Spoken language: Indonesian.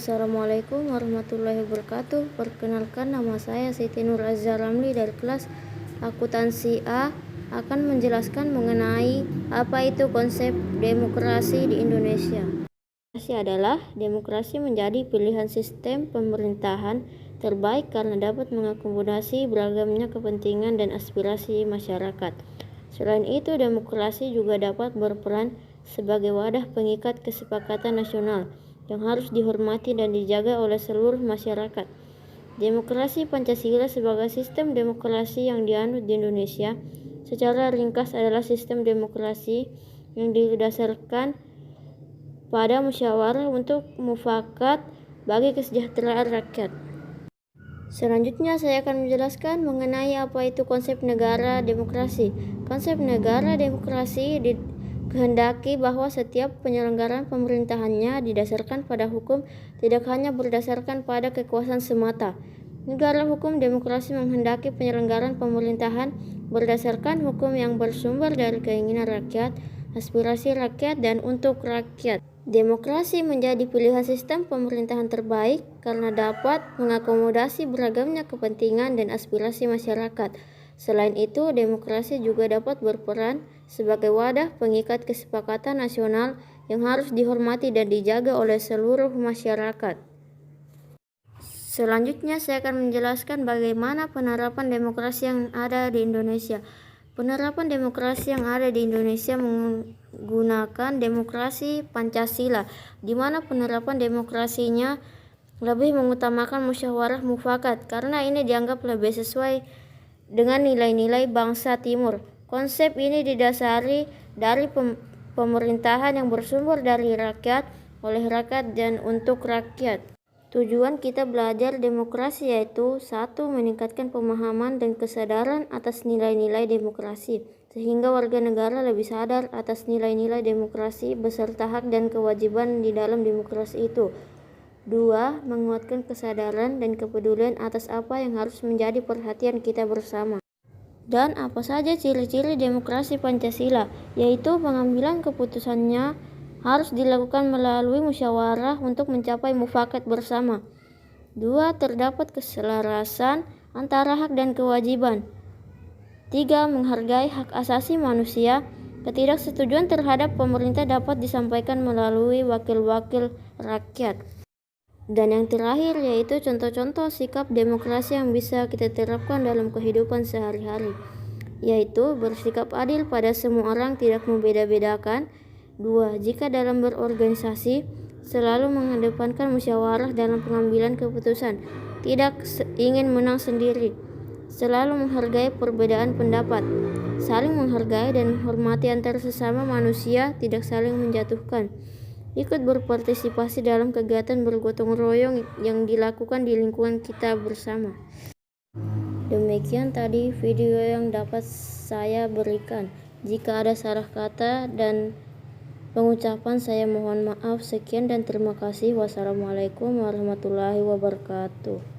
Assalamualaikum warahmatullahi wabarakatuh. Perkenalkan, nama saya Siti Nur Azhar Ramli dari kelas akuntansi A, akan menjelaskan mengenai apa itu konsep demokrasi di Indonesia. Demokrasi adalah demokrasi menjadi pilihan sistem pemerintahan terbaik karena dapat mengakomodasi beragamnya kepentingan dan aspirasi masyarakat. Selain itu, demokrasi juga dapat berperan sebagai wadah pengikat kesepakatan nasional yang harus dihormati dan dijaga oleh seluruh masyarakat. Demokrasi Pancasila sebagai sistem demokrasi yang dianut di Indonesia secara ringkas adalah sistem demokrasi yang didasarkan pada musyawarah untuk mufakat bagi kesejahteraan rakyat. Selanjutnya saya akan menjelaskan mengenai apa itu konsep negara demokrasi. Konsep negara demokrasi kehendaki bahwa setiap penyelenggaraan pemerintahannya didasarkan pada hukum, tidak hanya berdasarkan pada kekuasaan semata. Negara hukum demokrasi menghendaki penyelenggaraan pemerintahan berdasarkan hukum yang bersumber dari keinginan rakyat, aspirasi rakyat, dan untuk rakyat. Demokrasi menjadi pilihan sistem pemerintahan terbaik karena dapat mengakomodasi beragamnya kepentingan dan aspirasi masyarakat. Selain itu, demokrasi juga dapat berperan sebagai wadah pengikat kesepakatan nasional yang harus dihormati dan dijaga oleh seluruh masyarakat. Selanjutnya saya akan menjelaskan bagaimana penerapan demokrasi yang ada di Indonesia. Penerapan demokrasi yang ada di Indonesia menggunakan demokrasi Pancasila, di mana penerapan demokrasinya lebih mengutamakan musyawarah mufakat karena ini dianggap lebih sesuai dengan nilai-nilai bangsa Timur. Konsep ini didasari dari pemerintahan yang bersumber dari rakyat, oleh rakyat, dan untuk rakyat. Tujuan kita belajar demokrasi yaitu 1. Meningkatkan pemahaman dan kesadaran atas nilai-nilai demokrasi, sehingga warga negara lebih sadar atas nilai-nilai demokrasi beserta hak dan kewajiban di dalam demokrasi itu. 2. Menguatkan kesadaran dan kepedulian atas apa yang harus menjadi perhatian kita bersama. Dan apa saja ciri-ciri demokrasi Pancasila, yaitu pengambilan keputusannya harus dilakukan melalui musyawarah untuk mencapai mufakat bersama. 2. Terdapat keselarasan antara hak dan kewajiban. 3. Menghargai hak asasi manusia. Ketidaksetujuan terhadap pemerintah dapat disampaikan melalui wakil-wakil rakyat. Dan yang terakhir yaitu contoh-contoh sikap demokrasi yang bisa kita terapkan dalam kehidupan sehari-hari, yaitu bersikap adil pada semua orang, tidak membeda-bedakan. 2. Jika dalam berorganisasi, selalu mengedepankan musyawarah dalam pengambilan keputusan, tidak ingin menang sendiri, selalu menghargai perbedaan pendapat, saling menghargai dan menghormati antar sesama manusia, tidak saling menjatuhkan, ikut berpartisipasi dalam kegiatan bergotong royong yang dilakukan di lingkungan kita bersama. Demikian tadi video yang dapat saya berikan. Jika ada salah kata dan pengucapan, saya mohon maaf. Sekian dan terima kasih. Wassalamualaikum warahmatullahi wabarakatuh.